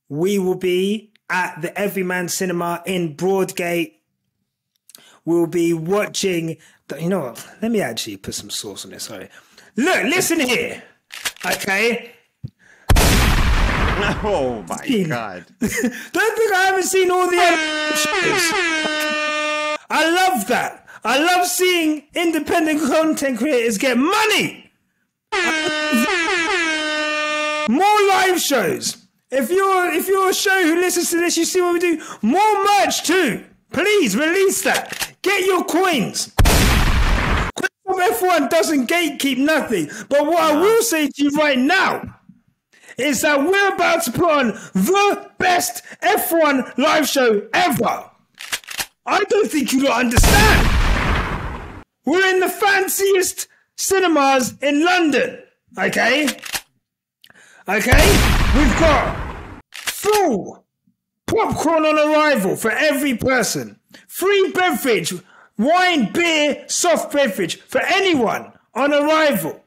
we will be at the Everyman Cinema in Broadgate. We'll be watching, you know what, let me actually put some sauce on this, sorry. Look, listen here, okay? Oh my God. Don't think I haven't seen all the other shows. I love that. I love seeing independent content creators get money. More live shows. If you're a show who listens to this, you see what we do. More merch too. Please release that. Get your coins. F1 doesn't gatekeep nothing. But what I will say to you right now is that we're about to put on the best F1 live show ever. I don't think you don't understand. We're in the fanciest cinemas in London, okay? We've got full popcorn on arrival for every person. Free beverage, wine, beer, soft beverage for anyone on arrival.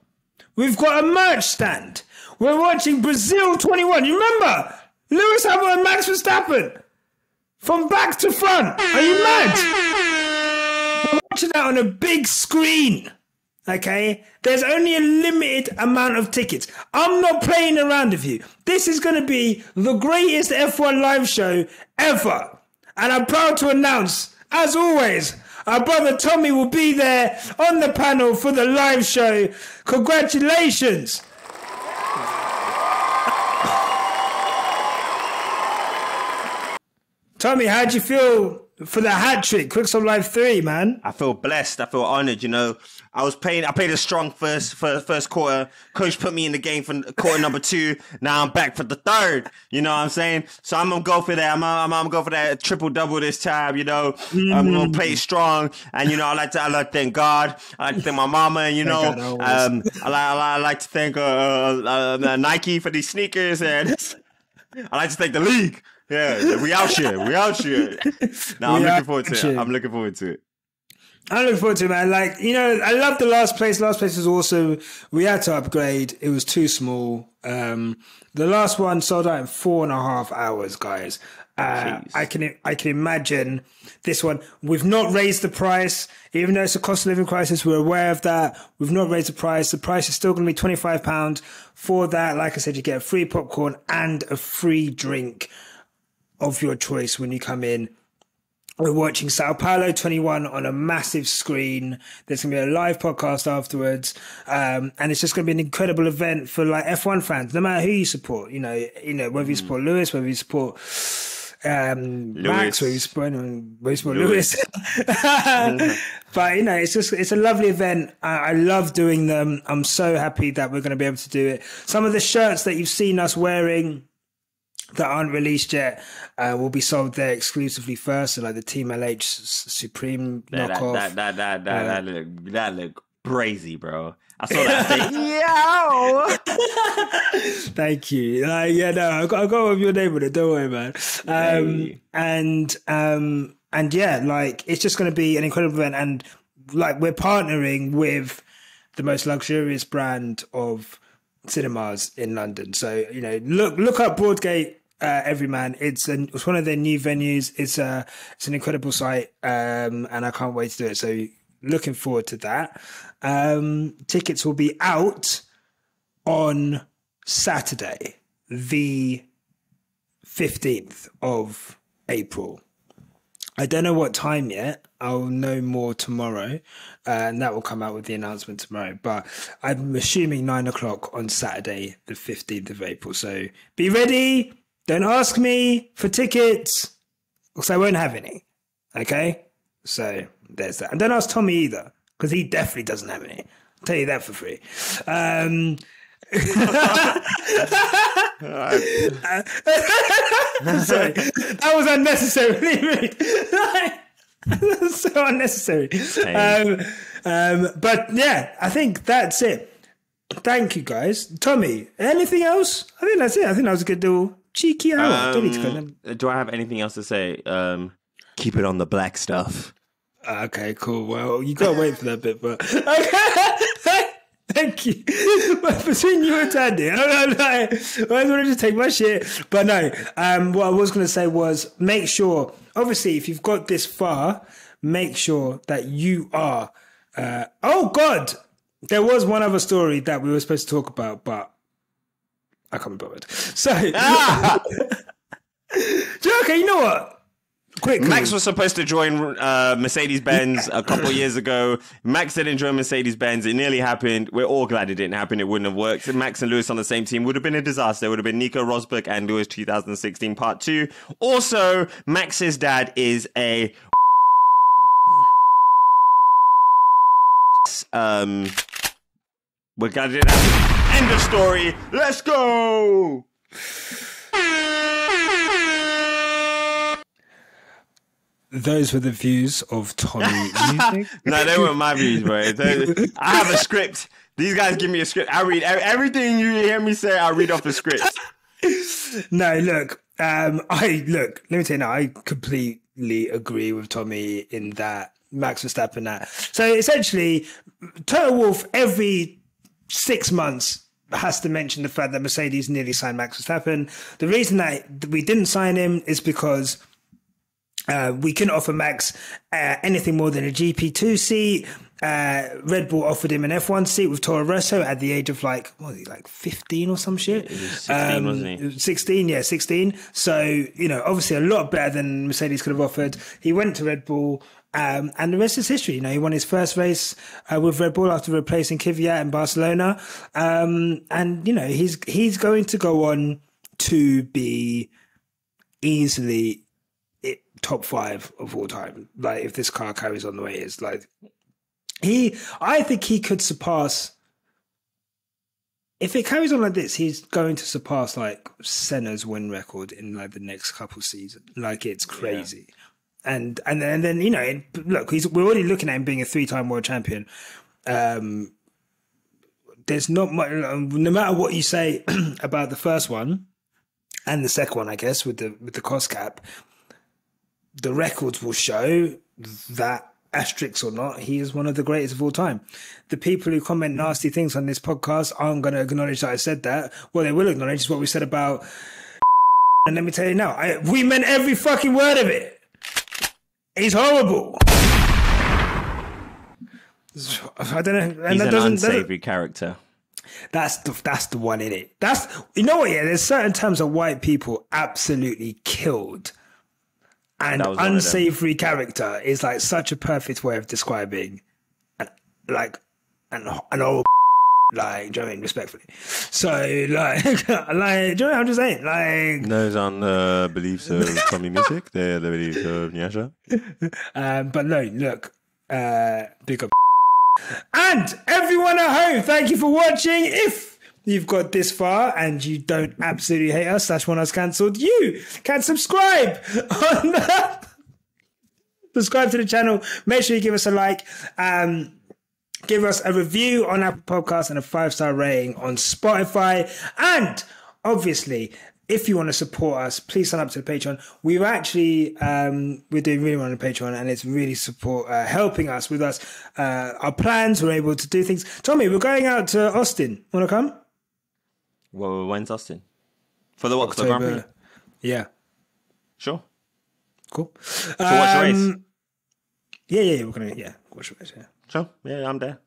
We've got a merch stand. We're watching Brazil 21. You remember? Lewis Hamilton and Max Verstappen. From back to front. Are you mad? We're watching that on a big screen. Okay? There's only a limited amount of tickets. I'm not playing around with you. This is going to be the greatest F1 live show ever. And I'm proud to announce, as always, our brother Tommy will be there on the panel for the live show. Congratulations. Tommy, how'd you feel for the hat trick. Quickstop Live 3, man. I feel blessed. I feel honored. I played a strong first quarter. Coach put me in the game for quarter number 2. Now I'm back for the third. You know what I'm saying? So I'm gonna go for that. I'm gonna go for that triple double this time. I'm gonna play strong. And I like to thank God. I like to thank my mama. And I like to thank Nike for these sneakers, and I like to thank the league. Yeah, we out here. No, I'm looking forward to it. I'm looking forward to it. I'm looking forward to it, man. I love the last place. Last place was awesome. We had to upgrade. It was too small. The last one sold out in 4.5 hours, guys. I can imagine this one. We've not raised the price, even though it's a cost of living crisis. We're aware of that. We've not raised the price. The price is still going to be £25 for that. Like I said, you get a free popcorn and a free drink of your choice when you come in. We're watching Sao Paulo 21 on a massive screen. There's going to be a live podcast afterwards. And it's just going to be an incredible event for F1 fans, no matter who you support. Whether you support Lewis, whether you support Max, whether you support Lewis. But it's a lovely event. I love doing them. I'm so happy that we're going to be able to do it. Some of the shirts that you've seen us wearing that aren't released yet will be sold there exclusively first. So the Team LH Supreme knockoff. That look crazy, bro. I saw that thing. Yo! Thank you. I got with your name on it. Don't worry, man. And yeah, it's just going to be an incredible event. And we're partnering with the most luxurious brand of cinemas in London. So look up Broadgate Everyman. It's one of their new venues. It's an incredible site, and I can't wait to do it. So looking forward to that. Tickets will be out on Saturday, the 15th of April. I don't know what time yet. I'll know more tomorrow, and that will come out with the announcement tomorrow. But I'm assuming 9:00 on Saturday, the 15th of April. So be ready. Don't ask me for tickets, because I won't have any. Okay? So there's that. And don't ask Tommy either, because he definitely doesn't have any. I'll tell you that for free. Sorry, that was unnecessarily rude. That's so unnecessary. But yeah, I think that's it. Thank you, guys. Tommy, anything else? I think that's it. I think that was a good little cheeky hour. Do I have anything else to say? Keep it on the black stuff. Okay, cool. Well, you gotta wait for that bit, but okay. Thank you. But between you and Tandy, I wanted to take my shit. But no, what I was going to say was make sure, obviously, if you've got this far, make sure that you are. Oh, God. There was one other story that we were supposed to talk about, but I can't be bothered. So, okay, you know what? Quickly. Max was supposed to join Mercedes-Benz a couple years ago. Max didn't join Mercedes-Benz. It nearly happened. We're all glad it didn't happen. It wouldn't have worked. Max and Lewis on the same team would have been a disaster. It would have been Nico Rosberg and Lewis 2016 Part 2. Also, Max's dad is a... We're glad it didn't happen. End of story. Let's go! Those were the views of TOMImusic. No, they weren't my views, bro. I have a script. These guys give me a script. I read everything you hear me say. I read off the script. No, look. Let me tell you now. I completely agree with Tommy in that Max Verstappen. That so essentially, TOTO WOLFF every 6 months has to mention the fact that Mercedes nearly signed Max Verstappen. The reason that we didn't sign him is because we couldn't offer Max anything more than a GP2 seat. Red Bull offered him an F1 seat with Toro Rosso at the age of 15 or some shit. 16, wasn't he? 16. So, obviously a lot better than Mercedes could have offered. He went to Red Bull, and the rest is history. He won his first race with Red Bull after replacing Kvyat in Barcelona. He's going to go on to be easily top 5 of all time. Like, if this car carries on the way it is, like, I think he could surpass. If it carries on like this, he's going to surpass like Senna's win record in like the next couple seasons. Like, it's crazy. Yeah. And then you know, look, we're already looking at him being a 3-time world champion. There's not much, no matter what you say about the first one and the second one, I guess, with the cost cap, the records will show that, asterisks or not, he is one of the greatest of all time. The people who comment nasty things on this podcast aren't going to acknowledge that I said that. What they will acknowledge is what we said about. And let me tell you now, we meant every fucking word of it. He's horrible. I don't know. And he's an unsavory character. That's the one in it. You know what? Yeah, there's certain terms that white people absolutely killed. And unsavory character is like such a perfect way of describing an old like, do you know what I mean? Respectfully. So like, do you know what I'm just saying? Like, those aren't the beliefs of TOMImusic. They're the beliefs of Nyasha. But no, look, big up. And everyone at home, thank you for watching. If you've got this far and you don't absolutely hate us / want us cancelled, you can subscribe on that. Subscribe to the channel. Make sure you give us a like. Give us a review on Apple Podcasts and a 5-star rating on Spotify. And obviously, if you want to support us, please sign up to the Patreon. We're actually, we're doing really well on the Patreon, and it's really helping us with our plans. We're able to do things. Tommy, we're going out to Austin. Want to come? Well, when's Austin? For the what? For the Grand Prix? Yeah. Sure. Cool. To watch the race? Yeah, we're going to, watch the race, yeah. Sure. Yeah, I'm there.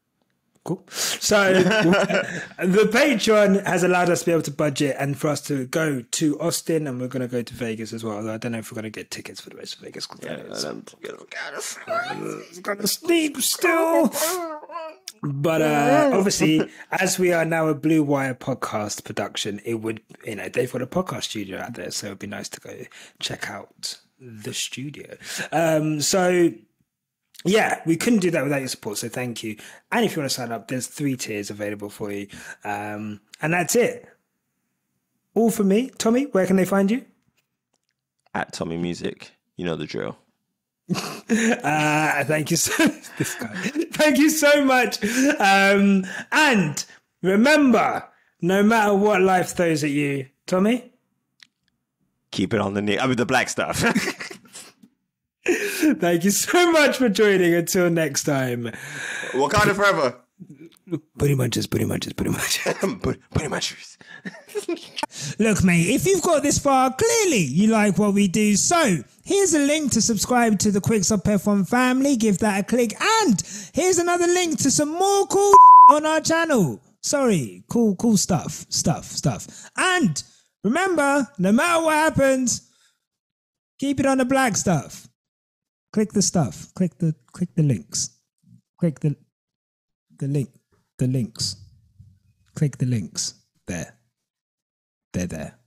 Cool. So the Patreon has allowed us to be able to budget and for us to go to Austin, and we're going to go to Vegas as well. I don't know if we're going to get tickets for the race of Vegas. Yeah, it's going to sleep still. But obviously, as we are now a Blue Wire podcast production, it would, they've got a podcast studio out there, so it'd be nice to go check out the studio. So yeah, we couldn't do that without your support, so thank you. And if you want to sign up, there's 3 tiers available for you. And that's it. All from me. Tommy, where can they find you? At TOMImusic. You know the drill. Thank you this guy. Thank you so much. And remember, no matter what life throws at you, Tommy, keep it on the black stuff. Thank you so much for joining. Until next time. Wakanda forever. Pretty much. Look, mate, if you've got this far, clearly you like what we do. So here's a link to subscribe to the Quicks Up F1 family. Give that a click. And here's another link to some more cool on our channel. Sorry, cool stuff. And remember, no matter what happens, keep it on the black stuff. Click the stuff. Click the links. Click the links. Click the links. There. They're there.